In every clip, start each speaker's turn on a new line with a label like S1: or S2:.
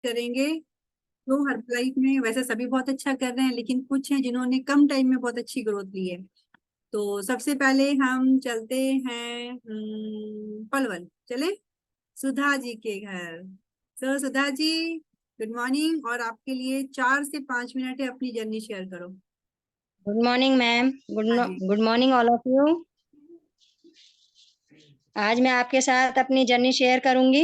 S1: करेंगे। तो हर्बलाइफ में वैसे सभी बहुत अच्छा कर रहे हैं, लेकिन कुछ हैं जिन्होंने कम टाइम में बहुत अच्छी ग्रोथ ली है। तो सबसे पहले हम चलते हैं पलवल चले, सुधा जी के घर। So Sudha ji, good morning. और आपके लिए 4 से 5 मिनट है, अपनी जर्नी शेयर करो।
S2: Good morning ma'am.
S1: हाँ जी।
S2: Good morning all of you. आज मैं आपके साथ अपनी जर्नी शेयर करूंगी।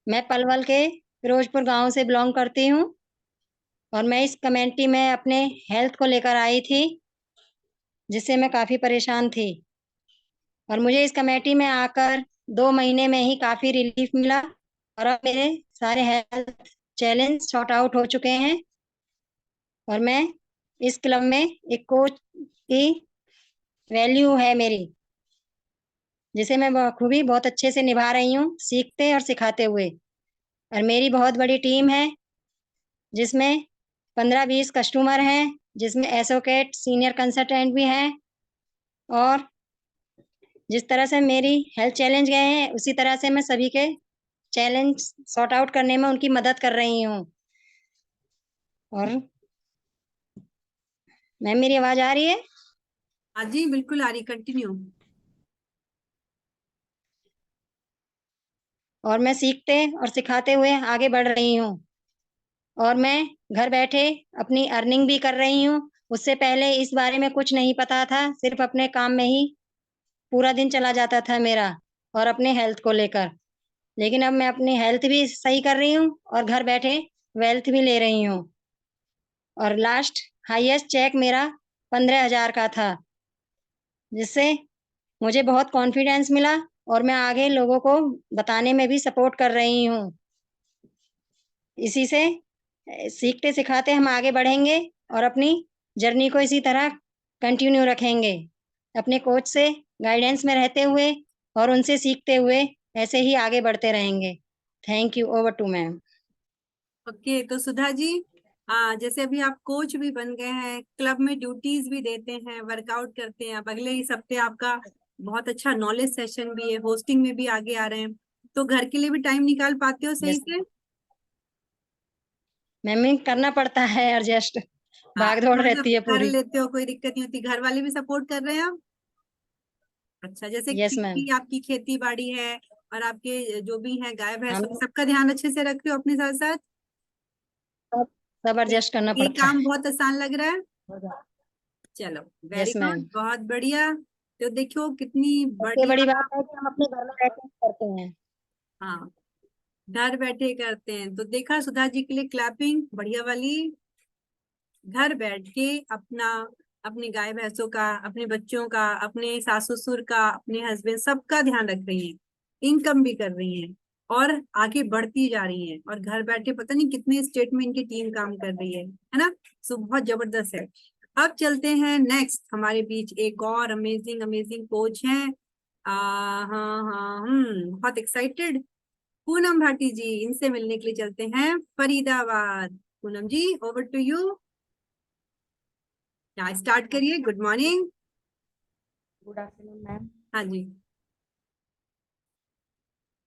S2: मैं पलवल के फिरोजपुर गांव से बिलोंग करती हूं और मैं इस कम्युनिटी में अपने हेल्थ को लेकर आई थी, जिससे मैं काफ़ी परेशान थी। और मुझे इस कमेटी में आकर 2 महीने में ही काफ़ी रिलीफ मिला और अब मेरे सारे हेल्थ चैलेंज सॉर्ट आउट हो चुके हैं। और मैं इस क्लब में एक कोच की वैल्यू है मेरी, जिसे मैं बखूबी बहुत अच्छे से निभा रही हूँ, सीखते और सिखाते हुए। और मेरी बहुत बड़ी टीम है, जिसमें 15-20 कस्टमर हैं, जिसमें एसोकेट सीनियर कंसल्टेंट भी हैं। और जिस तरह से मेरी हेल्थ चैलेंज गए हैं, उसी तरह से मैं सभी के चैलेंज सॉर्ट आउट करने में उनकी मदद कर रही हूँ। और मैम, मेरी आवाज़ आ रही है?
S1: हाँ जी, बिल्कुल आ रही, कंटिन्यू।
S2: और मैं सीखते और सिखाते हुए आगे बढ़ रही हूँ। और मैं घर बैठे अपनी अर्निंग भी कर रही हूँ। उससे पहले इस बारे में कुछ नहीं पता था, सिर्फ अपने काम में ही पूरा दिन चला जाता था मेरा, और अपने हेल्थ को लेकर। लेकिन अब मैं अपनी हेल्थ भी सही कर रही हूँ और घर बैठे वेल्थ भी ले रही हूँ। और लास्ट हाईएस्ट चेक मेरा 15,000 का था, जिससे मुझे बहुत कॉन्फिडेंस मिला और मैं आगे लोगों को बताने में भी सपोर्ट कर रही हूँ। इसी से सीखते सिखाते हम आगे बढ़ेंगे और अपनी जर्नी को इसी तरह कंटिन्यू रखेंगे, अपने कोच से गाइडेंस में रहते हुए और उनसे सीखते हुए ऐसे ही आगे बढ़ते रहेंगे। Thank you. Over to ma'am.
S1: Okay, तो सुधा जी, जैसे अभी आप कोच भी बन गए हैं, क्लब में ड्यूटीज भी देते हैं, वर्कआउट करते हैं, अब अगले ही हफ्ते आपका बहुत अच्छा नॉलेज सेशन भी है, होस्टिंग में भी आगे आ रहे हैं, तो घर के लिए भी टाइम निकाल पाते हो सही
S2: यस
S1: से?
S2: मैम, करना पड़ता है एडजस्ट,
S1: हाँ,
S2: भाग दौड़
S1: तो मतलब
S2: रहती है
S1: कर
S2: पूरी।
S1: लेते हो, कोई दिक्कत नहीं होती, घर वाले भी सपोर्ट कर रहे हैं आप? अच्छा, जैसे
S2: यस मैम।
S1: खेती, आपकी खेती बाड़ी है और आपके जो भी है गाय भैंस,
S2: हम
S1: सबका ध्यान अच्छे से रख रहे हो अपने साथ साथ?
S2: सब सब एडजस्ट करना
S1: ये
S2: पड़ता
S1: काम बहुत आसान लग रहा है?
S2: है।
S1: चलो, वेरी
S2: यस
S1: गुड,
S2: मैम।
S1: बहुत बढ़िया। तो देखो कितनी
S2: सबसे बड़ी
S1: बढ़िया।
S2: बात है कि हम अपने घर में रहते करते हैं।
S1: हाँ, घर बैठे करते हैं, तो देखा, सुधा जी के लिए क्लैपिंग बढ़िया वाली। घर बैठ के अपना, अपनी गाय भैंसों का, अपने बच्चों का, अपने सास ससुर का, अपने हस्बैंड, सबका ध्यान रख रही हैं, इनकम भी कर रही हैं और आगे बढ़ती जा रही हैं, और घर बैठे पता नहीं कितने स्टेट में इनकी टीम काम कर रही है ना। सो बहुत जबरदस्त है। अब चलते हैं नेक्स्ट, हमारे बीच एक और अमेजिंग अमेजिंग कोच हैं। हाँ हाँ, बहुत एक्साइटेड, पूनम भाटी जी, इनसे मिलने के लिए चलते हैं फरीदाबाद। पूनम जी, ओवर टू यू। यहाँ स्टार्ट करिए, good morning.
S3: Good afternoon ma'am.
S1: हाँ जी।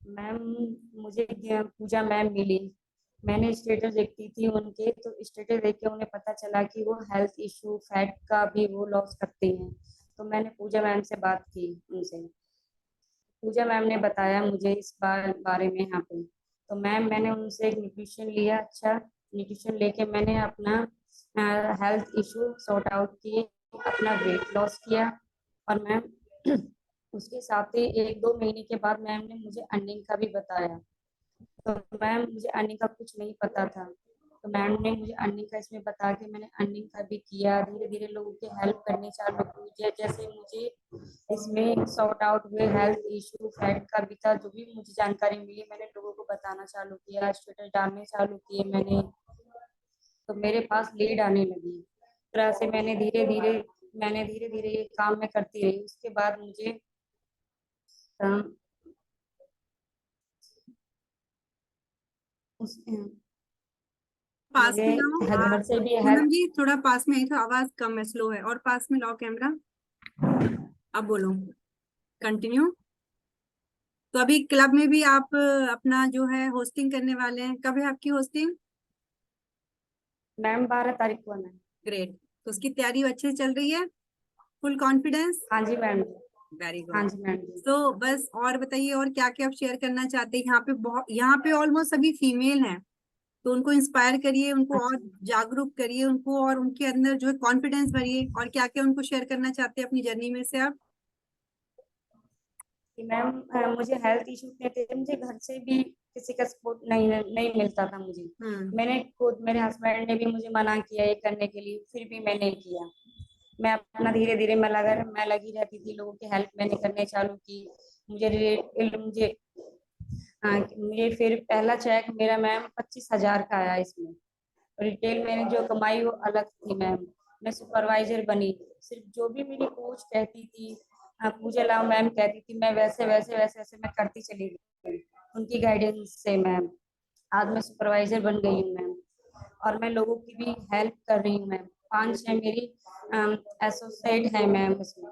S3: मैम, मुझे पूजा मैम मिली। मैंने स्टेटस देखती थी उनके, तो स्टेटस देख के उन्हें पता चला कि वो हेल्थ इशू फैट का भी वो लॉस करती हैं। तो मैंने पूजा मैम से बात की उनसे। पूजा मैम ने बताया मुझे इस बारे में यहाँ पे। तो मैम, मैंने उनसे एक न्यूट्रिशन लिया, अच्छा न्यूट्रिशन लेके मैंने अपना हेल्थ इशू सॉर्ट आउट किए, अपना वेट लॉस किया। और मैम उसके साथ ही 1-2 महीने के बाद मैम ने मुझे अर्निंग का भी बताया। तो मैम, मुझे अर्निंग का कुछ नहीं पता था, तो मैम ने मुझे अर्निंग का इसमें बता के मैंने अर्निंग का भी किया। धीरे धीरे लोगों की हेल्प करनी चालू की, जैसे मुझे इसमें सॉर्ट आउट हुए हेल्थ इशू फैट का भी था, जो भी मुझे जानकारी मिली मैंने लोगों को बताना चालू किया, स्टेटस डालने चालू किए मैंने। तो मेरे पास लीड आने लगी। तरह से मैंने धीरे धीरे ये काम मैं करती रही। उसके बाद मुझे उस
S1: पास
S3: मुझे
S1: में लाओ
S3: घर से भी
S1: पूनम
S3: हेल्प।
S1: जी, थोड़ा पास में आई तो आवाज कम है, स्लो है, और पास में लाओ कैमरा। अब बोलो, कंटिन्यू। तो अभी क्लब में भी आप अपना जो है होस्टिंग करने वाले हैं, कब है आपकी होस्टिंग?
S3: मैम 12 तारीख को है मैम।
S1: ग्रेट, तो उसकी तैयारी अच्छे से चल रही है, फुल कॉन्फिडेंस?
S3: हाँ जी मैम।
S1: वेरी
S3: हाँ
S1: गुड।
S3: जी मैम।
S1: तो बस और बताइए, और क्या क्या आप शेयर करना चाहते हैं? यहाँ पे ऑलमोस्ट सभी फीमेल हैं, तो उनको इंस्पायर करिए, उनको और
S3: अच्छा
S1: जागरूक करिए उनको, और उनके अंदर जो है कॉन्फिडेंस भरिए। और क्या क्या उनको शेयर करना चाहते हैं अपनी जर्नी में से आप?
S3: कि मैम मुझे हेल्थ इश्यूज नहीं थे, मुझे घर से भी किसी का सपोर्ट नहीं नहीं मिलता था मुझे।
S1: हम्म।
S3: मैंने खुद, मेरे हस्बैंड ने भी मुझे मना किया ये करने के लिए, फिर भी मैंने किया। मैं अपना धीरे धीरे मैं लगी रहती थी, लोगों की हेल्प मैंने करने चालू की। मुझे मुझे फिर पहला चेक मेरा मैम 25,000 का आया इसमें। रिटेल में जो कमाई वो अलग थी मैम। मैं सुपरवाइजर बनी। सिर्फ जो भी मेरी कोच कहती थी, पूजा लाओ मैम कहती थी, मैं वैसे वैसे वैसे वैसे मैं करती चली गई उनकी गाइडेंस से मैम। आज मैं सुपरवाइजर बन गई हूँ मैम, और मैं लोगों की भी हेल्प कर रही हूँ मैम। 5 है मेरी एसोसिएट है मैम इसमें।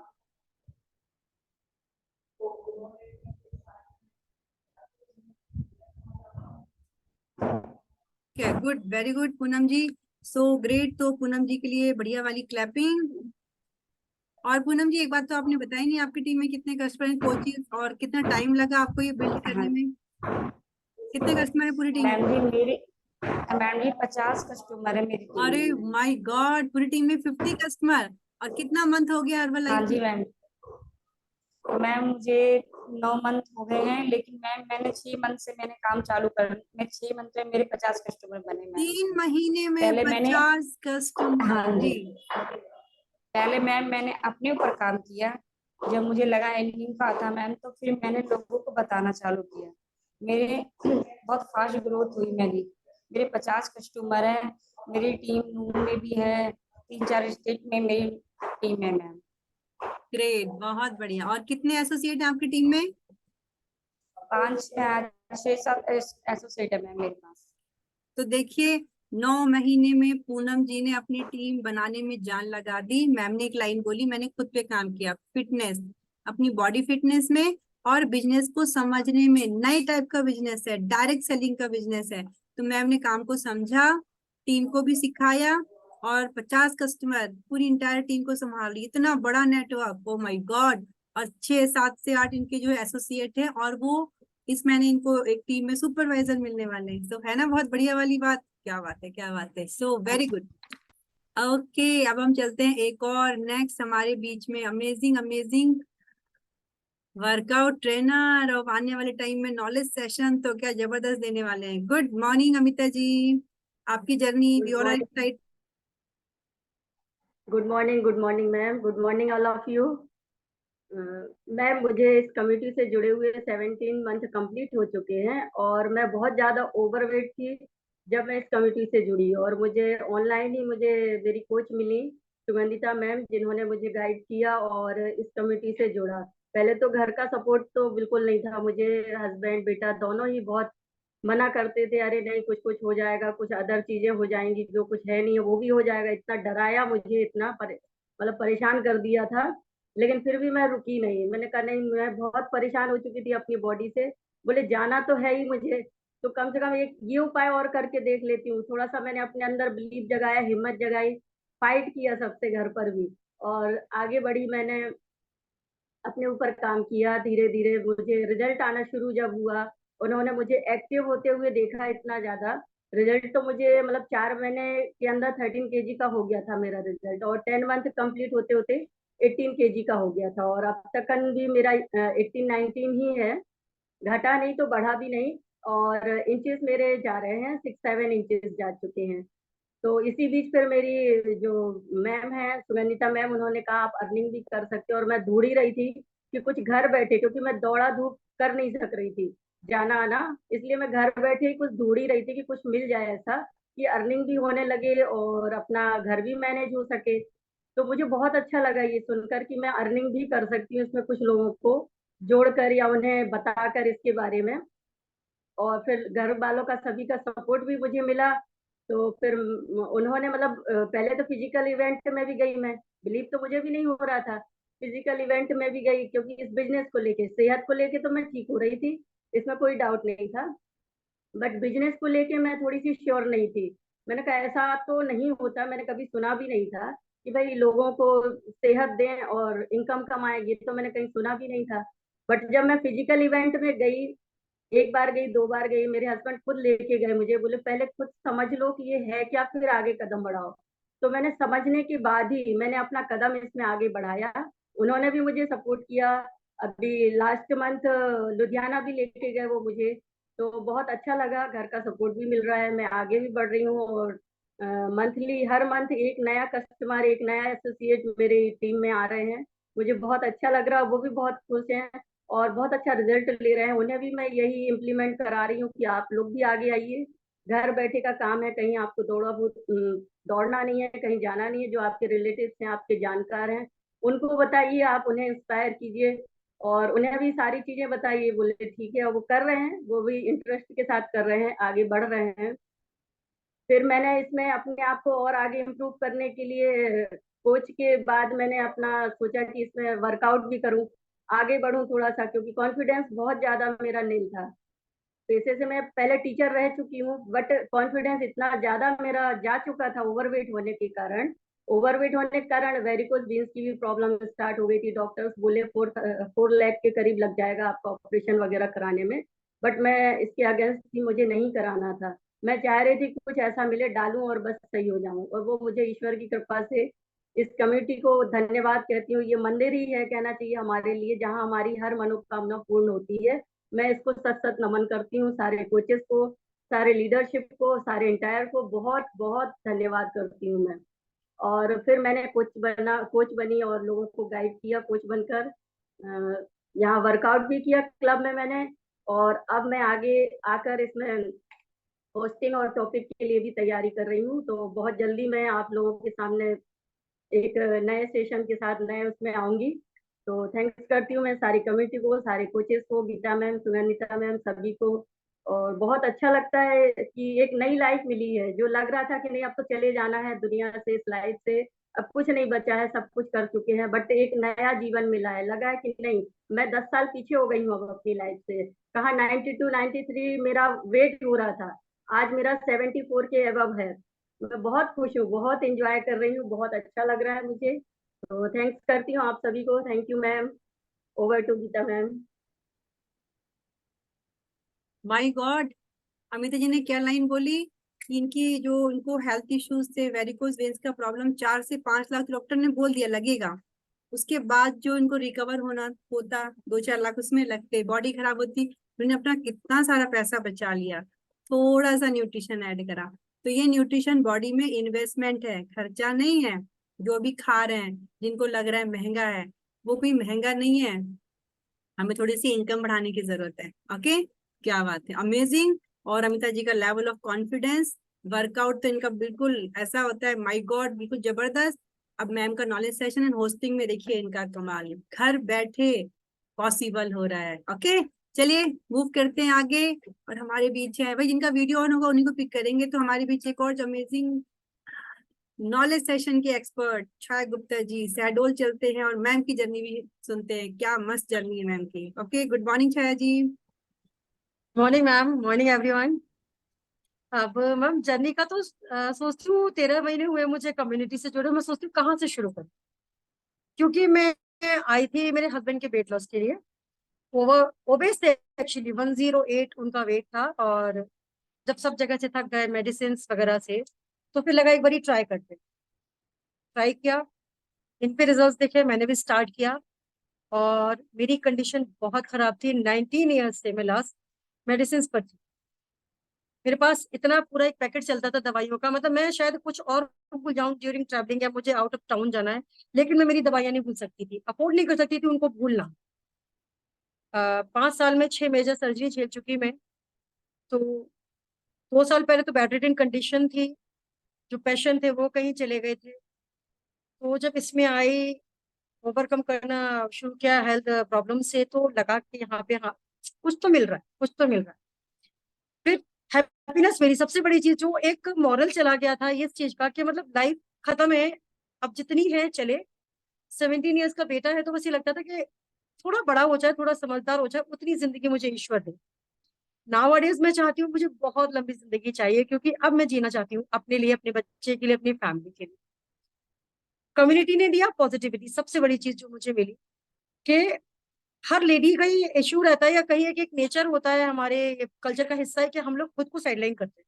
S1: गुड, वेरी गुड पूनम जी, सो ग्रेट। तो पूनम जी के लिए बढ़िया वाली क्लैपिंग। और पूनम जी, एक बात तो आपने बताई नहीं, आपकी टीम में कितने कस्टमर हैं, कोचेस, और कितना टाइम लगा आपको ये बिल्ड करने
S3: हाँ
S1: में? कितने कस्टमर है पूरी टीम में?
S3: मैम जी 50 कस्टमर है मेरी टीम
S1: अरे
S3: में मैम।
S1: माय गॉड, पूरी टीम में 50 कस्टमर! और कितना मंथ हो गया हर्बल
S3: हाँ
S1: लाइफ
S3: जी
S1: में?
S3: मैम। मैम मुझे 9 मंथ हो गए हैं, लेकिन मैम मैंने 6 मंथ से मैंने काम चालू कर, मैं 6 मंथ में मेरे 50 कस्टमर बने मैम
S1: 3
S3: इसमें।
S1: महीने में
S3: पहले मैंने
S1: 50 कस्टमर
S3: हाँ
S1: जी!
S3: जी, पहले मैम मैंने अपने ऊपर काम किया। जब मुझे लगा एंडिंग का था मैम, तो फिर मैंने लोगों को बताना चालू किया। मेरे बहुत फास्ट ग्रोथ हुई मेरी। मेरे 50 कस्टमर हैं। मेरी टीम नून में भी है, 3-4 स्टेट में मेरी टीम है मैम।
S1: ग्रेट, बहुत बढ़िया। और कितने एसोसिएट हैं आपकी टीम में?
S3: 5-6-7 एसोसिएट है मैम मेरे पास।
S1: तो देखिए, 9 महीने में पूनम जी ने अपनी टीम बनाने में जान लगा दी। मैम ने एक लाइन बोली, मैंने खुद पे काम किया, फिटनेस, अपनी बॉडी फिटनेस में, और बिजनेस को समझने में। नए टाइप का बिजनेस है, डायरेक्ट सेलिंग का बिजनेस है। तो मैम ने काम को समझा, टीम को भी सिखाया, और 50 कस्टमर, पूरी इंटायर टीम को संभाल ली। इतना बड़ा नेटवर्क, ओ माय गॉड! और 6, 7 से 8 इनके जो एसोसिएट हैं, और वो इस महीने इनको एक टीम में सुपरवाइजर मिलने वाले हैं। तो है ना बहुत बढ़िया वाली बात? क्या बात है, क्या बात है, सो वेरी गुड। ओके, अब हम चलते हैं एक और नेक्स्ट हमारे बीच में अमेजिंग अमेजिंग वर्कआउट ट्रेनर, और आने वाले टाइम में नॉलेज सेशन तो क्या जबरदस्त देने वाले हैं। गुड मॉर्निंग अमिता जी, आपकी journey
S4: good
S1: your
S4: morning.
S1: Side.
S4: Good morning ma'am. Good morning all of you. Ma'am, मुझे इस कमिटी से जुड़े हुए 17 मंथ कंप्लीट हो चुके हैं, और मैं बहुत ज़्यादा ओवरवेट थी जब मैं इस कमिटी से जुड़ी। और मुझे ऑनलाइन ही मेरी कोच मिली, सुगंधिता मैम, जिन्होंने मुझे गाइड किया और इस कमिटी से जोड़ा। पहले तो घर का सपोर्ट तो बिल्कुल नहीं था मुझे। हस्बैंड बेटा दोनों ही बहुत मना करते थे, अरे नहीं, कुछ कुछ हो जाएगा, कुछ अदर चीजें हो जाएंगी, जो कुछ है नहीं है वो भी हो जाएगा। इतना डराया मुझे, इतना मतलब परेशान कर दिया था। लेकिन फिर भी मैं रुकी नहीं। मैंने कहा नहीं, मैं बहुत परेशान हो चुकी थी अपनी बॉडी से। बोले जाना तो है ही मुझे, तो कम से कम एक ये उपाय और करके देख लेती हूँ। थोड़ा सा मैंने अपने अंदर बिलीव जगाया, हिम्मत जगाई, फाइट किया सबसे घर पर भी, और आगे बढ़ी। मैंने अपने ऊपर काम किया। धीरे धीरे मुझे रिजल्ट आना शुरू जब हुआ, उन्होंने मुझे एक्टिव होते हुए देखा इतना ज्यादा। रिजल्ट तो मुझे मतलब 4 महीने के अंदर 13 kg का हो गया था मेरा रिजल्ट, और 10 मंथ कंप्लीट होते होते 18 kg का हो गया था। और अब तक भी मेरा 18-19 ही है, घटा नहीं तो बढ़ा भी नहीं। और इंचेस मेरे जा रहे हैं, 6-7 इंचेस जा चुके हैं। तो इसी बीच फिर मेरी जो मैम है सुगंधिता मैम, उन्होंने कहा आप अर्निंग भी कर सकते हो। और मैं ढूंढ ही रही थी कि कुछ घर बैठे, क्योंकि मैं दौड़ा धूप कर नहीं सक रही थी, जाना आना, इसलिए मैं घर बैठे ही कुछ ढूंढ ही रही थी कि कुछ मिल जाए ऐसा कि अर्निंग भी होने लगे और अपना घर भी मैनेज हो सके। तो मुझे बहुत अच्छा लगा ये सुनकर कि मैं अर्निंग भी कर सकती हूँ इसमें, कुछ लोगों को जोड़कर या उन्हें बताकर इसके बारे में। और फिर घर वालों का सभी का सपोर्ट भी मुझे मिला। तो फिर उन्होंने मतलब पहले तो फिजिकल इवेंट में भी गई मैं, बिलीव तो मुझे भी नहीं हो रहा था। फिजिकल इवेंट में भी गई, क्योंकि इस बिजनेस को लेके, सेहत को लेके तो मैं ठीक हो रही थी, इसमें कोई डाउट नहीं था, बट बिजनेस को लेके मैं थोड़ी सी श्योर नहीं थी। मैंने कहा ऐसा तो नहीं होता, मैंने कभी सुना भी नहीं था कि भाई लोगों को सेहत दें और इनकम कमाएं, तो मैंने कहीं सुना भी नहीं था। बट जब मैं फिजिकल इवेंट में गई, एक बार गई, दो बार गई, मेरे हस्बैंड खुद लेके गए मुझे, बोले पहले खुद समझ लो कि ये है क्या, फिर आगे कदम बढ़ाओ। तो मैंने समझने के बाद ही मैंने अपना कदम इसमें आगे बढ़ाया। उन्होंने भी मुझे सपोर्ट किया। अभी लास्ट मंथ लुधियाना भी लेके गए वो मुझे, तो बहुत अच्छा लगा, घर का सपोर्ट भी मिल रहा है, मैं आगे भी बढ़ रही हूँ। और मंथली, हर मंथ एक नया कस्टमर, एक नया एसोसिएट मेरी टीम में आ रहे हैं। मुझे बहुत अच्छा लग रहा है, वो भी बहुत खुश हैं और बहुत अच्छा रिजल्ट ले रहे हैं। उन्हें भी मैं यही इम्प्लीमेंट करा रही हूँ कि आप लोग भी आगे आइए, घर बैठे का काम है, कहीं आपको दौड़ना नहीं है, कहीं जाना नहीं है। जो आपके रिलेटिव्स हैं, आपके जानकार हैं, उनको बताइए, आप उन्हें इंस्पायर कीजिए और उन्हें भी सारी चीजें बताइए। बोले ठीक है, और वो कर रहे हैं, वो भी इंटरेस्ट के साथ कर रहे हैं, आगे बढ़ रहे हैं। फिर मैंने इसमें अपने आप को और आगे इम्प्रूव करने के लिए कोच के बाद मैंने अपना सोचा कि इसमें वर्कआउट भी करूं, आगे बढ़ूं थोड़ा सा, क्योंकि कॉन्फिडेंस बहुत ज्यादा मेरा नील था। पेशे से मैं पहले टीचर रह चुकी हूँ, बट कॉन्फिडेंस इतना ज्यादा मेरा जा चुका था ओवरवेट होने के कारण। ओवरवेट होने के कारण वेरिकोज वेन्स की भी प्रॉब्लम स्टार्ट हो गई थी। डॉक्टर्स बोले 4 लाख के करीब लग जाएगा आपका ऑपरेशन वगैरह कराने में, बट मैं इसके अगेंस्ट थी, मुझे नहीं कराना था। मैं चाह रही थी कि कुछ ऐसा मिले, डालूं और बस सही हो जाऊं, और वो मुझे ईश्वर की कृपा से, इस कम्युनिटी को धन्यवाद कहती हूँ। ये मंदिर ही है कहना चाहिए हमारे लिए, जहाँ हमारी हर मनोकामना पूर्ण होती है। मैं इसको सत सत नमन करती हूँ, सारे कोचेस को, सारे लीडरशिप को, सारे इंटायर को बहुत बहुत धन्यवाद करती हूँ मैं। और फिर मैंने कोच बनी और लोगों को गाइड किया कोच बनकर। यहाँ वर्कआउट भी किया क्लब में मैंने, और अब मैं आगे आकर इसमें होस्टिंग और टॉपिक के लिए भी तैयारी कर रही हूँ। तो बहुत जल्दी मैं आप लोगों के सामने एक नए सेशन के साथ नए उसमें आऊंगी। तो थैंक्स करती हूँ मैं सारी कमेटी को, सारे कोचेस को, गीता मैम, सुनंदिता मैम, सभी को। और बहुत अच्छा लगता है कि एक नई लाइफ मिली है। जो लग रहा था कि नहीं अब तो चले जाना है दुनिया से, इस लाइफ से, अब कुछ नहीं बचा है, सब कुछ कर चुके हैं, बट एक नया जीवन मिला है। लगा है कि नहीं, मैं 10 साल पीछे हो गई हूँ अब अपनी लाइफ से। कहा 92 93 मेरा वेट हो रहा था, आज मेरा 74 के अबव है। मैं बहुत खुश हूँ, बहुत एंजॉय कर रही हूँ, बहुत अच्छा लग रहा है मुझे। तो थैंक्स करती हूँ आप सभी को। Thank you ma'am. Over to Gita ma'am.
S1: My God, Amita ji ने क्या लाइन बोली कि इनकी जो इनको हेल्थ इश्यूज थे, वेरिकोज वेन्स का प्रॉब्लम, 4 से 5 लाख डॉक्टर ने बोल दिया लगेगा। उसके बाद जो इनको रिकवर होना होता 2-4 लाख उसमें लगते, बॉडी खराब होती, उन्होंने अपना कितना सारा पैसा बचा लिया। थोड़ा सा न्यूट्रिशन ऐड करा, तो ये न्यूट्रिशन बॉडी में इन्वेस्टमेंट है, खर्चा नहीं है। जो भी खा रहे हैं, जिनको लग रहा है महंगा है, वो कोई महंगा नहीं है। हमें थोड़ी सी इनकम बढ़ाने की जरूरत है। ओके, क्या बात है, अमेजिंग। और अमिता जी का लेवल ऑफ कॉन्फिडेंस, वर्कआउट तो इनका बिल्कुल ऐसा होता है, माय गॉड, बिल्कुल जबरदस्त। अब मैम का नॉलेज सेशन एंड होस्टिंग में देखिए इनका कमाल, घर बैठे पॉसिबल हो रहा है। ओके, चलिए मूव करते हैं आगे। और हमारे बीच है भाई, जिनका वीडियो ऑन होगा उन्हीं को पिक करेंगे। तो हमारे बीच एक और अमेजिंग नॉलेज सेशन के एक्सपर्ट छाया गुप्ता जी शहडोल चलते हैं और मैम की जर्नी भी सुनते हैं। क्या मस्त जर्नी है मैम की। Okay, good morning Chhaya ji.
S5: Morning ma'am, morning everyone. अब मैम जर्नी का तो सोचती हूँ 13 महीने हुए मुझे कम्युनिटी से जुड़े। मैं सोचती हूँ कहाँ से शुरू करूँ, क्योंकि मैं आई थी मेरे हस्बैंड के वेट लॉस के लिए। ओवर ओबेस थे एक्चुअली, 108 उनका वेट था। और जब सब जगह से थक गए मेडिसिन वगैरह से, तो फिर लगा एक बार ट्राई करते। ट्राई किया, इन पे रिजल्ट देखे, मैंने भी स्टार्ट किया। और मेरी कंडीशन बहुत खराब थी, 19 ईयर्स से मैं लास्ट मेडिसिन पर थी। मेरे पास इतना पूरा एक पैकेट चलता था दवाइयों का, मतलब मैं शायद कुछ और भूल जाऊं ड्यूरिंग ट्रैवलिंग, या मुझे आउट ऑफ टाउन जाना है, लेकिन मैं मेरी दवाइयां नहीं भूल सकती थी, अफोर्ड नहीं कर सकती थी उनको भूलना। 5 साल में 6 मेजर सर्जरी झेल चुकी मैं। तो 2 साल पहले तो बेड रिडन कंडीशन थी, जो पेशेंट थे वो कहीं चले गए थे। तो जब इसमें आई, ओवरकम करना शुरू किया हेल्थ प्रॉब्लम से, तो लगा कि यहाँ पे हाँ कुछ तो मिल रहा है, कुछ तो मिल रहा है। फिर हैप्पीनेस, मेरी सबसे बड़ी चीज, जो एक मॉरल चला गया था इस चीज का कि मतलब लाइफ खत्म है, अब जितनी है चले, 17 ईयर्स का बेटा है, तो बस ये लगता था कि थोड़ा बड़ा हो जाए, थोड़ा समझदार हो जाए, उतनी जिंदगी मुझे ईश्वर दे। नाउअडेज मैं चाहती हूँ, मुझे बहुत लंबी जिंदगी चाहिए, क्योंकि अब मैं जीना चाहती हूँ अपने लिए, अपने बच्चे के लिए, अपनी फैमिली के लिए। कम्युनिटी ने दिया पॉजिटिविटी, सबसे बड़ी चीज जो मुझे मिली कि हर लेडी का ही इश्यू रहता है, या कहीं एक नेचर होता है, हमारे कल्चर का हिस्सा है कि हम लोग खुद को साइडलाइन करते हैं,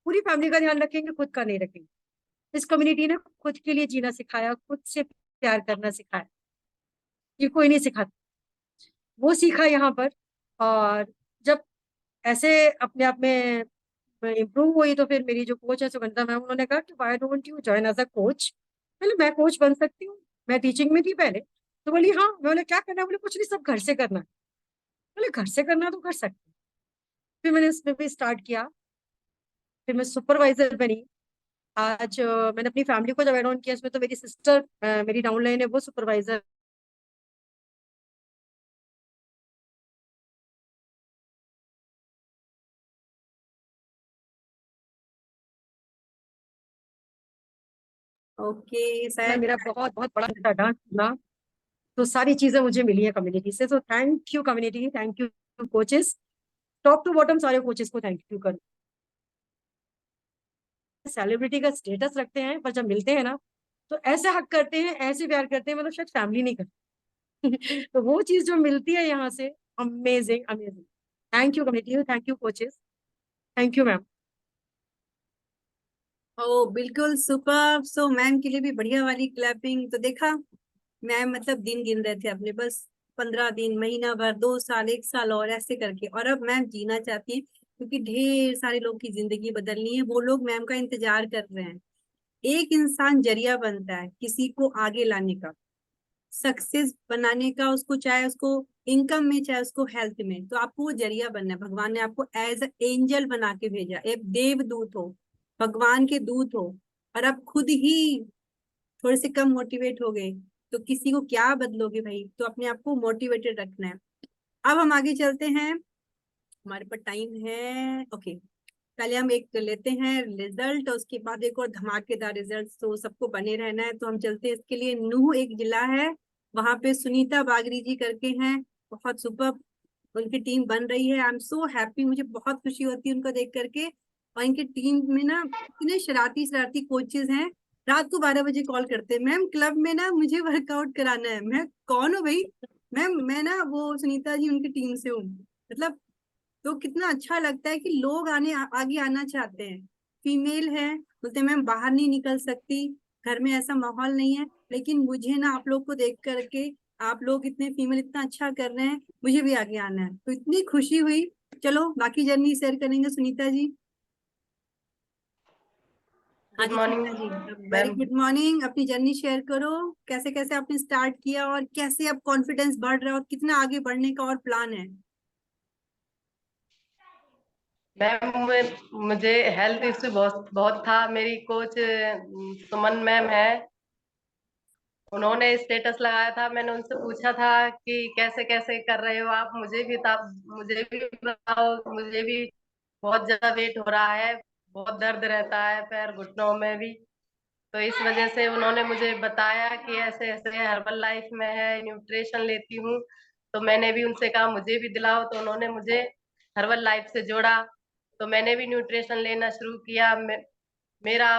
S5: पूरी फैमिली का ध्यान रखेंगे, खुद का नहीं रखेंगे। इस कम्युनिटी ने खुद के लिए जीना सिखाया, खुद से प्यार करना सिखाया, ये कोई नहीं सिखाता, वो सीखा यहाँ पर। और जब ऐसे अपने आप में इम्प्रूव हुई, तो फिर मेरी जो कोच है सुगंधा मैम, उन्होंने कहा कि why don't you join as a coach. पहले मैं कोच बन सकती हूँ, मैं टीचिंग में थी पहले। तो बोली हाँ। मैं बोले क्या करना है? बोले कुछ नहीं, सब घर से करना है। बोले घर से करना है तो कर सकते हैं। फिर मैंने इसमें भी स्टार्ट किया, फिर मैं सुपरवाइजर बनी। आज मैंने अपनी फैमिली को जब एड ऑन किया इसमें, तो मेरी सिस्टर, मेरी डाउनलाइन है, वो सुपरवाइजर।
S1: ओके
S5: मैं
S1: शायद
S5: मेरा बहुत बहुत बड़ा हिस्सा डांस करना, तो सारी चीजें मुझे मिली है कम्युनिटी से। So thank you community, thank you coaches, top to bottom सारे कोचेस को थैंक यू कर। सेलिब्रिटी का स्टेटस रखते हैं, पर जब मिलते हैं ना, तो ऐसे हक करते हैं, ऐसे प्यार करते हैं, मतलब शायद फैमिली नहीं करती। तो वो चीज जो मिलती है यहाँ से, amazing amazing. Thank you community, thank you coaches, thank you ma'am.
S1: ओ बिल्कुल सुपर। सो मैम के लिए भी बढ़िया वाली क्लैपिंग। तो देखा मैम मतलब दिन गिन रहे थे अपने, बस 15 दिन, महीना भर, 2 साल, 1 साल और ऐसे करके, और अब मैम जीना चाहती है, क्योंकि ढेर सारे लोग की जिंदगी बदलनी है। वो लोग मैम का इंतजार कर रहे हैं। एक इंसान जरिया बनता है किसी को आगे लाने का, सक्सेस बनाने का, उसको चाहे उसको इनकम में, चाहे उसको हेल्थ में। तो आपको वो जरिया बनना है। भगवान ने आपको एज एंजल बना के भेजा, एक देवदूत हो, भगवान के दूत हो, और आप खुद ही थोड़े से कम मोटिवेट हो गए, तो किसी को क्या बदलोगे भाई? तो अपने आप को मोटिवेटेड रखना है। अब हम आगे चलते हैं, हमारे पास टाइम है। ओके, पहले हम एक लेते हैं रिजल्ट, और उसके बाद एक और धमाकेदार रिजल्ट। तो सबको बने रहना है। तो हम चलते हैं इसके लिए, नूह एक जिला है, वहां पे सुनीता बागरी जी करके हैं, बहुत सुपर, उनकी टीम बन रही है। आई एम सो हैप्पी, मुझे बहुत खुशी होती है उनको देख करके। और इनकी टीम में ना इतने शरारती शरारती कोचेज हैं, रात को 12 बजे कॉल करते हैं, मैम क्लब में ना मुझे वर्कआउट कराना है। मैं कौन हूँ भाई? मैम मैं ना वो सुनीता जी उनकी टीम से हूँ। मतलब तो कितना अच्छा लगता है कि लोग आगे आना चाहते हैं। फीमेल है, बोलते हैं मैम बाहर नहीं निकल सकती, घर में ऐसा माहौल नहीं है, लेकिन मुझे ना आप लोग को देख करके, आप लोग इतने फीमेल इतना अच्छा कर रहे हैं, मुझे भी आगे आना है, तो इतनी खुशी हुई। चलो बाकी जर्नी शेयर करेंगे सुनीता जी। हाँ
S6: गुड
S1: जी
S6: morning
S1: Sunita ji, very
S6: ma'am.
S1: Good morning. अपनी जर्नी शेयर करो, कैसे कैसे आपने स्टार्ट किया, और कैसे अब कॉन्फिडेंस बढ़ रहा है, और कितना आगे बढ़ने का और प्लान है?
S6: मुझे हेल्थ इश्यू बहुत बहुत था। मेरी कोच सुमन मैम है, उन्होंने स्टेटस लगाया था, मैंने उनसे पूछा था कि कैसे कैसे कर रहे हो आप, मुझे भी बताओ, मुझे भी बहुत ज्यादा वेट हो रहा है, बहुत दर्द रहता है पैर घुटनों में भी। तो इस वजह से उन्होंने मुझे बताया कि ऐसे ऐसे हर्बल लाइफ में है, न्यूट्रिशन लेती हूँ। तो मैंने भी उनसे कहा मुझे भी दिलाओ, तो उन्होंने मुझे हर्बल लाइफ से जोड़ा। तो मैंने भी न्यूट्रिशन लेना शुरू किया। मेरा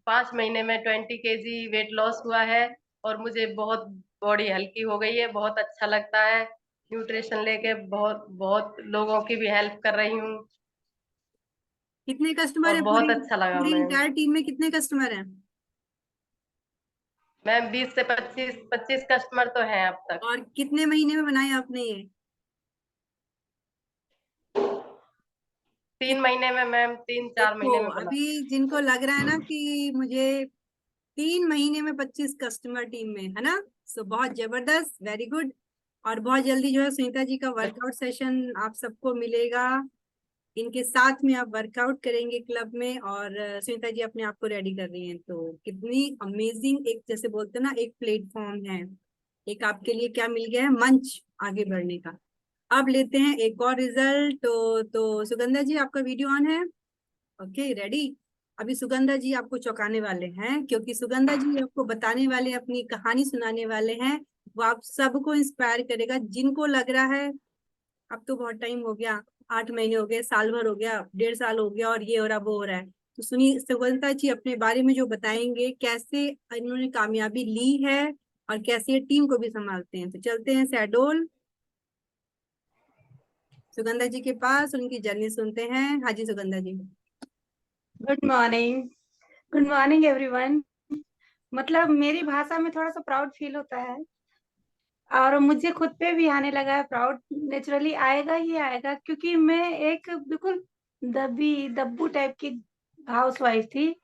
S6: 5 महीने में 20 kg वेट लॉस हुआ है, और मुझे बहुत बॉडी हल्की हो गई है, बहुत अच्छा लगता है। न्यूट्रिशन लेके बहुत बहुत लोगों की भी हेल्प कर रही हूँ,
S1: कितने कस्टमर
S6: और
S1: है
S6: बहुत
S1: पूरी?
S6: अच्छा लगा
S1: पूरी
S6: मैम।
S1: इंटायर टीम में कितने कस्टमर हैं?
S6: मैम 20 से 25 कस्टमर तो हैं अब तक।
S1: और कितने महीने में बनाए आपने ये?
S6: 3 महीने में मैम, 3-4 महीने
S1: देखो
S6: में बना।
S1: अभी जिनको लग रहा है ना कि मुझे 3 महीने में 25 कस्टमर टीम में है ना, सो बहुत जबरदस्त, वेरी गुड। और बहुत जल्दी जो है सुनीता जी का वर्कआउट सेशन आप सबको मिलेगा, इनके साथ में आप वर्कआउट करेंगे क्लब में। और सुनीता जी अपने आप को रेडी कर रही हैं, तो कितनी अमेजिंग, एक जैसे बोलते हैं ना, एक प्लेटफॉर्म है, एक आपके लिए क्या मिल गया है, मंच आगे बढ़ने का। अब लेते हैं एक और रिजल्ट। तो सुगंधा जी आपका वीडियो ऑन है? Okay ready. अभी सुगंधा जी आपको चौंकाने वाले हैं, क्योंकि सुगंधा जी आपको बताने वाले, अपनी कहानी सुनाने वाले हैं। वो आप सबको इंस्पायर करेगा। जिनको लग रहा है अब तो बहुत टाइम हो गया, 8 महीने हो गए, साल भर हो गया, 1.5 साल हो गया और ये हो रहा वो हो रहा है, तो सुनिए सुगंधा जी अपने बारे में जो बताएंगे, कैसे इन्होंने कामयाबी ली है और कैसे ये टीम को भी संभालते हैं। तो चलते हैं शहडोल सुगंधा जी के पास, उनकी जर्नी सुनते हैं। हाँ जी Sugandha ji.
S7: Good morning everyone. मतलब मेरी भाषा में थोड़ा सा प्राउड फील होता है और मुझे खुद पे भी आने लगा है प्राउड। नेचुरली आएगा ही आएगा, क्योंकि मैं एक बिल्कुल दब्बू टाइप की हाउस वाइफ थी,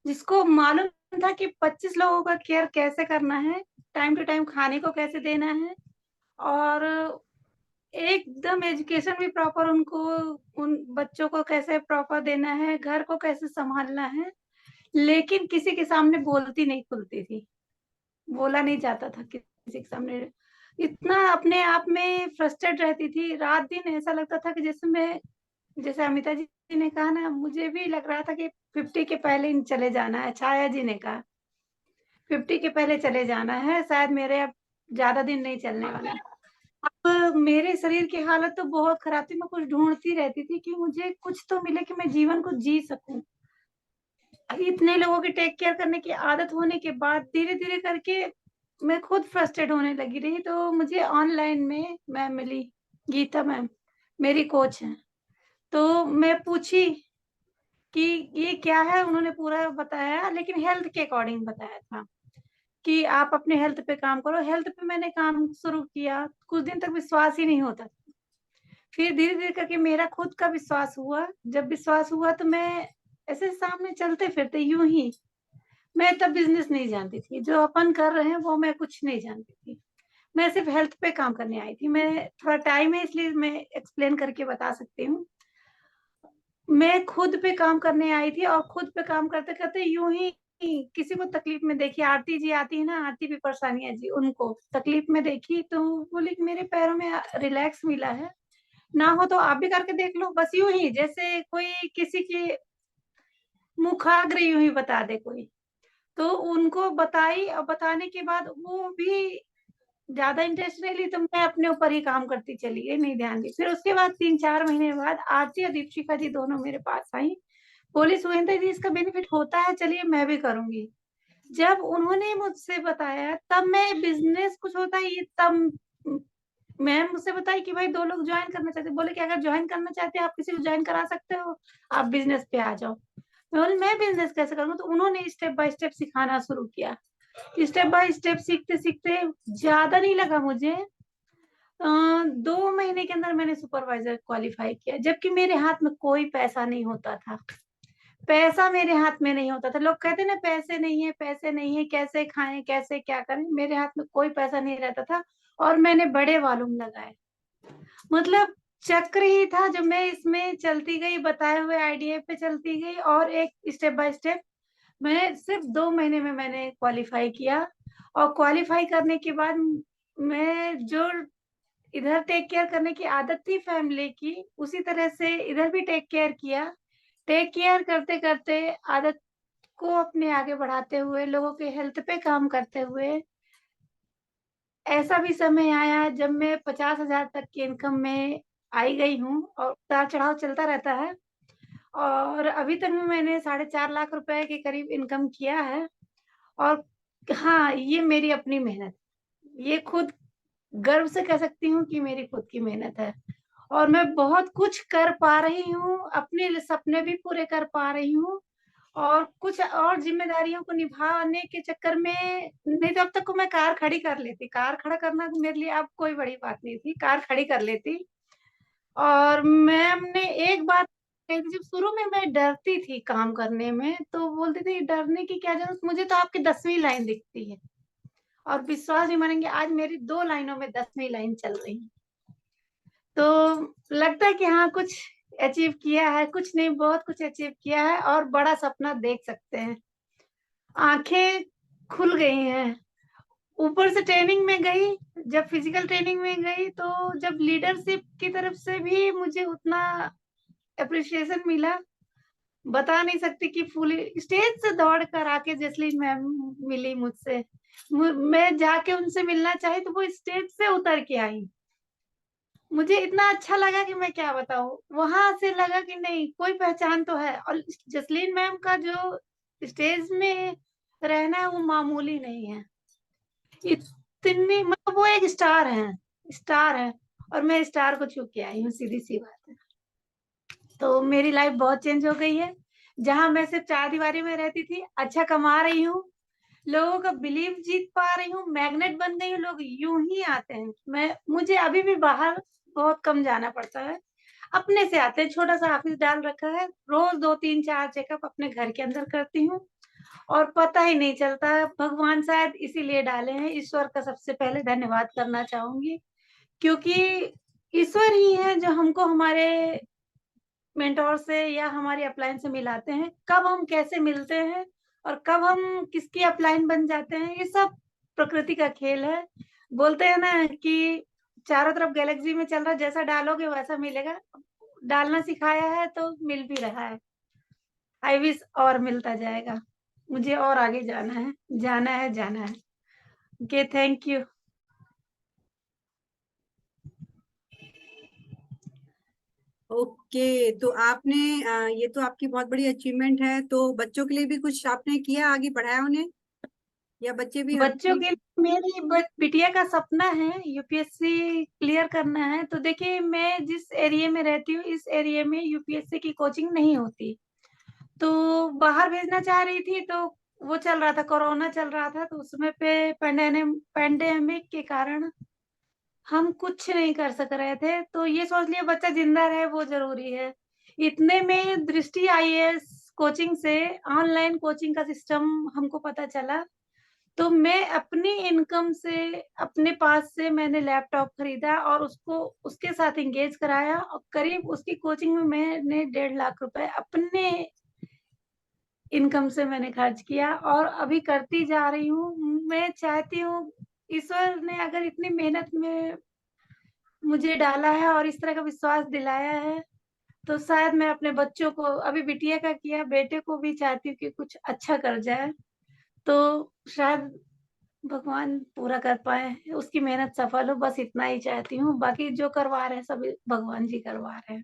S7: जिसको मालूम था कि 25 लोगों का केयर कैसे करना है, टाइम टू टाइम खाने को कैसे देना है, और एकदम एजुकेशन भी प्रॉपर उनको, उन बच्चों को कैसे प्रॉपर देना है, घर को कैसे संभालना है। लेकिन किसी के सामने बोलती नहीं खुलती थी, बोला नहीं जाता था किसी के सामने। इतना अपने आप में फ्रस्ट्रेट रहती थी, रात दिन ऐसा लगता था कि जैसे अमिता जी ने कहा ना, मुझे भी लग रहा था कि 50 के पहले चले जाना है। छाया जी ने कहा 50 के पहले चले जाना है, शायद मेरे अब ज्यादा दिन नहीं चलने वाला है। अब मेरे शरीर की हालत तो बहुत खराब थी, मैं कुछ ढूंढती रहती थी कि मुझे कुछ तो मिले कि मैं जीवन को जी सकूं। इतने लोगों की टेक केयर करने की आदत होने के बाद धीरे धीरे करके मैं खुद फ्रस्ट्रेट होने लगी रही। तो मुझे ऑनलाइन में मैम मिली, गीता मैम मेरी कोच है। तो मैं पूछी कि ये क्या है, उन्होंने पूरा बताया, लेकिन हेल्थ के अकॉर्डिंग बताया था कि आप अपने हेल्थ पे काम करो। हेल्थ पे मैंने काम शुरू किया, कुछ दिन तक विश्वास ही नहीं होता था। फिर धीरे धीरे करके मेरा खुद का विश्वास हुआ। जब विश्वास हुआ तो मैं ऐसे सामने चलते फिरते यूं ही, मैं तब बिजनेस नहीं जानती थी, जो अपन कर रहे हैं वो मैं कुछ नहीं जानती थी। मैं सिर्फ हेल्थ पे काम करने आई थी। मैं थोड़ा टाइम है इसलिए मैं एक्सप्लेन करके बता सकती हूँ। मैं खुद पे काम करने आई थी और खुद पे काम करते करते यूं ही किसी को तकलीफ में देखी, आरती जी आती है ना, आरती भी परेशानी है जी, उनको तकलीफ में देखी तो बोली कि मेरे पैरों में रिलैक्स मिला है, ना हो तो आप भी करके देख लो। बस यूं ही जैसे कोई किसी की मुखाग्र यूं ही बता दे कोई। तो उनको बताई और बताने के बाद वो भी ज्यादा इंटरेस्ट नहीं ली, तो मैं अपने ऊपर ही काम करती चली गई, नहीं ध्यान दी। फिर उसके बाद 3-4 महीने बाद आरती और दीपशिका जी दोनों मेरे पास आई, बोली सुहेंद्र जी इसका बेनिफिट होता है, चलिए मैं भी करूंगी। जब उन्होंने मुझसे बताया तब मैं बिजनेस कुछ होता है ये तब मैम मुझसे बताई कि भाई 2 लोग ज्वाइन करना चाहते, बोले कि अगर ज्वाइन करना चाहते हैं आप किसी को ज्वाइन करा सकते हो, आप बिजनेस पे आ जाओ। मैं बोली मैं बिजनेस कैसे करूंगा, तो उन्होंने स्टेप बाय स्टेप सिखाना शुरू किया। स्टेप बाय स्टेप सीखते सीखते ज्यादा नहीं लगा मुझे, 2 महीने के अंदर मैंने सुपरवाइजर क्वालिफाई किया, जबकि मेरे हाथ में कोई पैसा नहीं होता था। पैसा मेरे हाथ में नहीं होता था। लोग कहते ना पैसे नहीं है, पैसे नहीं है, कैसे खाएं कैसे क्या करें, मेरे हाथ में कोई पैसा नहीं रहता था और मैंने बड़े वॉल्यूम लगाए। मतलब चक्र ही था जो मैं इसमें चलती गई, बताए हुए आइडिया पे चलती गई और एक स्टेप बाय स्टेप मैं सिर्फ 2 महीने में मैंने क्वालिफाई किया। और क्वालिफाई करने के बाद मैं जो इधर टेक केयर करने की आदत थी फैमिली की, उसी तरह से इधर भी टेक केयर किया। टेक केयर करते करते आदत को अपने आगे बढ़ाते हुए, लोगों के हेल्थ पे काम करते हुए, ऐसा भी समय आया जब मैं 50,000 तक की इनकम में आई गई हूँ और उतार चढ़ाव चलता रहता है। और अभी तक में मैंने 4.5 लाख रुपए के करीब इनकम किया है। और हाँ, ये मेरी अपनी मेहनत, ये खुद गर्व से कह सकती हूँ कि मेरी खुद की मेहनत है। और मैं बहुत कुछ कर पा रही हूँ, अपने सपने भी पूरे कर पा रही हूँ और कुछ और जिम्मेदारियों को निभाने के चक्कर में, नहीं तो अब तक को मैं कार खड़ी कर लेती, कार खड़ा करना मेरे लिए अब कोई बड़ी बात नहीं थी, कार खड़ी कर लेती। और मैम ने एक बात कही थी, जब शुरू में मैं डरती थी काम करने में, तो बोलती थी डरने की क्या जरूरत, मुझे तो आपकी 10वीं लाइन दिखती है। और विश्वास नहीं मानेंगे, आज मेरी 2 लाइनों में 10वीं लाइन चल रही है। तो लगता है कि हाँ कुछ अचीव किया है, कुछ नहीं बहुत कुछ अचीव किया है और बड़ा सपना देख सकते हैं। आंखें खुल गई हैं। ऊपर से ट्रेनिंग में गई, जब फिजिकल ट्रेनिंग में गई तो जब लीडरशिप की तरफ से भी मुझे उतना अप्रिशिएशन मिला, बता नहीं सकती कि फुली स्टेज से दौड़ कर आके जसलीन मैम मिली मुझसे। मैं जाके उनसे मिलना चाही तो वो स्टेज से उतर के आई। मुझे इतना अच्छा लगा कि मैं क्या बताऊं। वहां से लगा कि नहीं, कोई पहचान तो है। और जसलीन मैम का जो स्टेज में रहना है वो मामूली नहीं है। इतनी मतलब वो एक स्टार है, स्टार है। और मैं स्टार को छू के आई हूँ, सीधी सी बात है। तो मेरी लाइफ बहुत चेंज हो गई है। जहां मैं सिर्फ चार दीवारी में रहती थी, अच्छा कमा रही हूँ, लोगों का बिलीव जीत पा रही हूँ, मैग्नेट बन गई हूँ, लोग यूं ही आते हैं। मुझे अभी भी बाहर बहुत कम जाना पड़ता है, अपने से आते हैं। छोटा सा ऑफिस डाल रखा है, रोज 2 3 4 चेकअप अपने घर के अंदर करती हूँ और पता ही नहीं चलता। भगवान शायद इसीलिए डाले हैं। ईश्वर का सबसे पहले धन्यवाद करना चाहूंगी, क्योंकि ईश्वर ही है जो हमको हमारे मेंटोर से या हमारी अपलाइन से मिलाते हैं। कब हम कैसे मिलते हैं और कब हम किसकी अपलाइन बन जाते हैं, ये सब प्रकृति का खेल है। बोलते हैं ना कि चारों तरफ गैलेक्सी में चल रहा है, जैसा डालोगे वैसा मिलेगा। डालना सिखाया है तो मिल भी रहा है। आई विश और मिलता जाएगा। मुझे और आगे जाना है, जाना है, जाना है। Okay, thank you.
S1: ओके, तो आपने ये तो आपकी बहुत बड़ी अचीवमेंट है। तो बच्चों के लिए भी कुछ आपने किया, आगे बढ़ाया उन्हें, या बच्चे भी
S7: बच्चों के लिए मेरी बिटिया का सपना है यूपीएससी क्लियर करना है। तो देखिए, मैं जिस एरिया में रहती हूँ, इस एरिया में यूपीएससी की कोचिंग नहीं होती। तो बाहर भेजना चाह रही थी, तो वो चल रहा था, कोरोना चल रहा था, तो उसमें पे पेंडेमिक के कारण हम कुछ नहीं कर सक रहे थे। तो ये सोच लिया बच्चा जिंदा रहे वो जरूरी है। इतने में दृष्टि आईएएस कोचिंग से ऑनलाइन कोचिंग का सिस्टम हमको पता चला। तो मैं अपनी इनकम से, अपने पास से मैंने लैपटॉप खरीदा और उसको उसके साथ एंगेज कराया और करीब उसकी कोचिंग में मैंने 1.5 लाख रुपए अपने इनकम से मैंने खर्च किया और अभी करती जा रही हूँ। मैं चाहती हूँ, ईश्वर ने अगर इतनी मेहनत में मुझे डाला है और इस तरह का विश्वास दिलाया है, तो शायद मैं अपने बच्चों को, अभी बिटिया का किया, बेटे को भी चाहती हूँ कि कुछ अच्छा कर जाए। तो शायद भगवान पूरा कर पाए, उसकी मेहनत सफल हो, बस इतना ही चाहती हूँ। बाकी जो करवा रहे हैं सब भगवान जी करवा रहे हैं।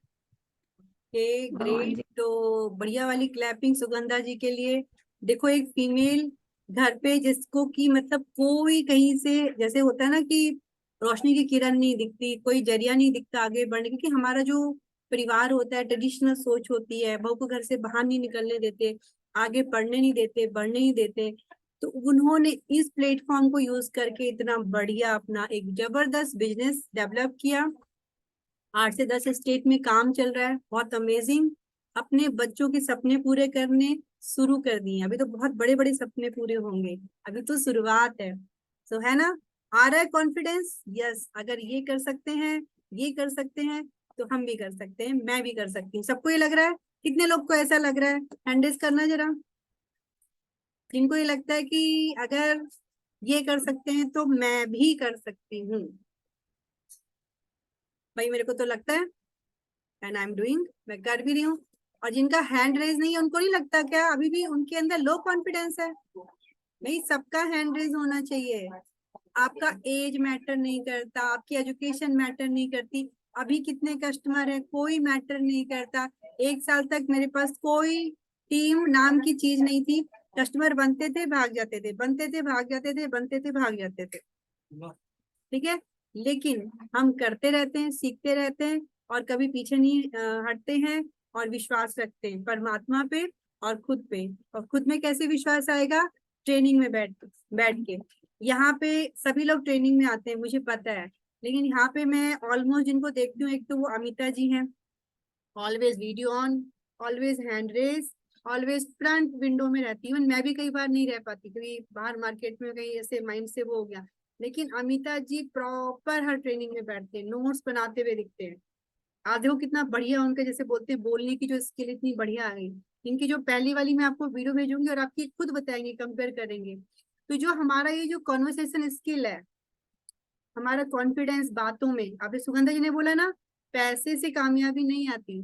S7: भगवान
S1: ग्रेट।
S7: जी।
S1: तो बढ़िया वाली क्लैपिंग सुगंधा जी के लिए। देखो, एक फीमेल घर पे जिसको कि मतलब कोई कहीं से, जैसे होता है ना कि रोशनी की किरण नहीं दिखती, कोई जरिया नहीं दिखता आगे बढ़ने, क्योंकि हमारा जो परिवार होता है, ट्रेडिशनल सोच होती है, बहू को घर से बाहर नहीं निकलने देते, आगे पढ़ने नहीं देते, बढ़ने नहीं देते। तो उन्होंने इस प्लेटफॉर्म को यूज करके इतना बढ़िया अपना एक जबरदस्त बिजनेस डेवलप किया। 8 से 10 स्टेट में काम चल रहा है, बहुत अमेजिंग। अपने बच्चों के सपने पूरे करने शुरू कर दिए। अभी तो बहुत बड़े बड़े सपने पूरे होंगे, अभी तो शुरुआत है। सो है ना, आ रहा है कॉन्फिडेंस? यस, अगर ये कर सकते हैं, ये कर सकते हैं, तो हम भी कर सकते हैं, मैं भी कर सकती हूँ। सबको ये लग रहा है? कितने लोग को ऐसा लग रहा है? हैंड रेज करना जरा, जिनको ये लगता है कि अगर ये कर सकते हैं तो मैं भी कर सकती हूँ। भाई मेरे को तो लगता है, एंड आई एम डूइंग, मैं कर भी रही हूँ। और जिनका हैंड रेज नहीं है, उनको नहीं लगता क्या अभी भी उनके अंदर लो कॉन्फिडेंस है? नहीं, सबका हैंड रेज होना चाहिए। आपका एज मैटर नहीं करता, आपकी एजुकेशन मैटर नहीं करती, अभी कितने कस्टमर है कोई मैटर नहीं करता। 1 साल तक मेरे पास कोई टीम नाम की चीज नहीं थी। कस्टमर बनते थे, भाग जाते थे, बनते थे, भाग जाते थे, बनते थे, भाग जाते थे। ठीक है, लेकिन हम करते रहते हैं, सीखते रहते हैं, और कभी पीछे नहीं हटते हैं, और विश्वास रखते हैं परमात्मा पे और खुद पे। और खुद में कैसे विश्वास आएगा? ट्रेनिंग में बैठ बैठ के। यहाँ पे सभी लोग ट्रेनिंग में आते हैं, मुझे पता है, लेकिन यहाँ पे मैं ऑलमोस्ट जिनको देखती हूँ, एक तो वो अमिता जी हैं, always video on, always hand raise, always front window में रहती हूँ। मैं भी कई बार नहीं रह पाती, क्योंकि बाहर मार्केट में कहीं ऐसे माइंड से वो हो गया। लेकिन अमिता जी प्रॉपर हर ट्रेनिंग में बैठते हैं, नोट्स बनाते हुए दिखते हैं। आज देखो कितना बढ़िया उनका, जैसे बोलते हैं, बोलने की जो स्किल इतनी बढ़िया आ गई। इनकी जो पहली वाली मैं आपको वीडियो भेजूंगी और आपकी खुद बताएंगे, कंपेयर करेंगे। तो जो हमारा ये जो कॉन्वर्सेशन स्किल है, हमारा कॉन्फिडेंस बातों में, अभी सुगंधा जी ने बोला ना, पैसे से कामयाबी नहीं आती,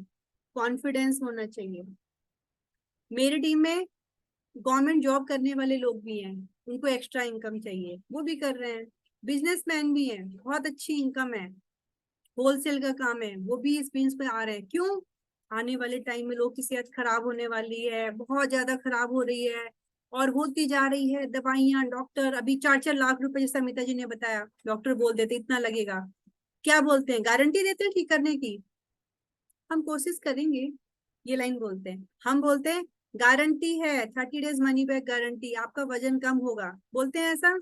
S1: कॉन्फिडेंस होना चाहिए। मेरी टीम में गवर्नमेंट जॉब करने वाले लोग भी हैं, उनको एक्स्ट्रा इनकम चाहिए, वो भी कर रहे हैं। बिजनेसमैन भी हैं, बहुत अच्छी इनकम है, होलसेल का काम है, वो भी इस बिजनेस पे आ रहे हैं। क्यों? आने वाले टाइम में लोगों की सेहत खराब होने वाली है, बहुत ज्यादा खराब हो रही है और होती जा रही है। दवाइयां, डॉक्टर, अभी 4-4 लाख रुपए, जैसा अमिता जी ने बताया, डॉक्टर बोल देते इतना लगेगा। क्या बोलते हैं? गारंटी देते हैं ठीक करने की? हम कोशिश करेंगे, ये लाइन बोलते हैं। हम बोलते हैं गारंटी है, 30 डेज मनी बैक गारंटी, आपका वजन कम होगा, बोलते हैं ऐसा,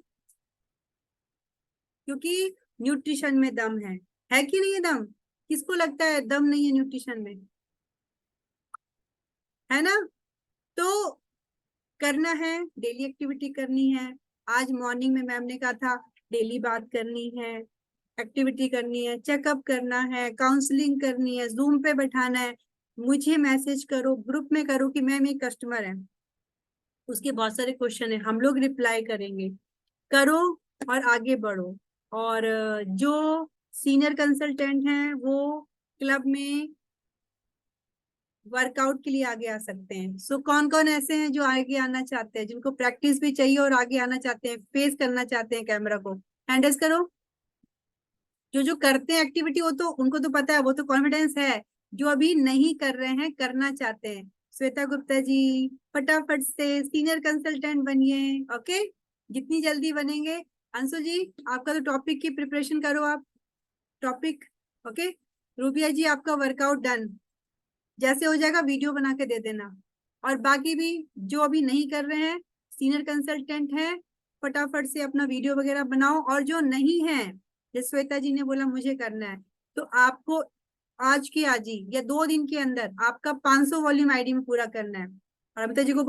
S1: क्योंकि न्यूट्रिशन में दम है कि नहीं है दम? किसको लगता है दम नहीं है न्यूट्रिशन में? है ना? तो करना है, डेली एक्टिविटी करनी है। आज मॉर्निंग में मैम ने कहा था डेली बात करनी है, एक्टिविटी करनी है, चेकअप करना है, काउंसलिंग करनी है, जूम पे बैठाना है। मुझे मैसेज करो, ग्रुप में करो कि मैम एक कस्टमर है, उसके बहुत सारे क्वेश्चन है, हम लोग रिप्लाई करेंगे। करो और आगे बढ़ो। और जो सीनियर कंसल्टेंट हैं वो क्लब में वर्कआउट के लिए आगे आ सकते हैं। सो कौन कौन ऐसे हैं जो आगे आना चाहते हैं, जिनको प्रैक्टिस भी चाहिए और आगे आना चाहते हैं, फेस करना चाहते हैं कैमरा को? हैंडल्स करो। जो जो करते हैं एक्टिविटी, वो तो उनको तो पता है, वो तो कॉन्फिडेंस है। जो अभी नहीं कर रहे हैं, करना चाहते हैं, श्वेता गुप्ता जी फटाफट से सीनियर कंसल्टेंट बनिए। ओके, जितनी जल्दी बनेंगे। अंशु जी आपका तो टॉपिक की प्रिपरेशन करो आप, टॉपिक। ओके, रूबिया जी आपका वर्कआउट डन, जैसे हो जाएगा वीडियो बना के दे देना। और बाकी भी जो अभी नहीं कर रहे हैं, सीनियर कंसल्टेंट है, फटाफट से अपना वीडियो वगैरह बनाओ। और जो नहीं है, जैसे श्वेता जी ने बोला मुझे करना है, तो आपको आज के आज ही या 2 दिन के अंदर आपका 500 वॉल्यूम आईडी में पूरा करना है। और अमिता जी को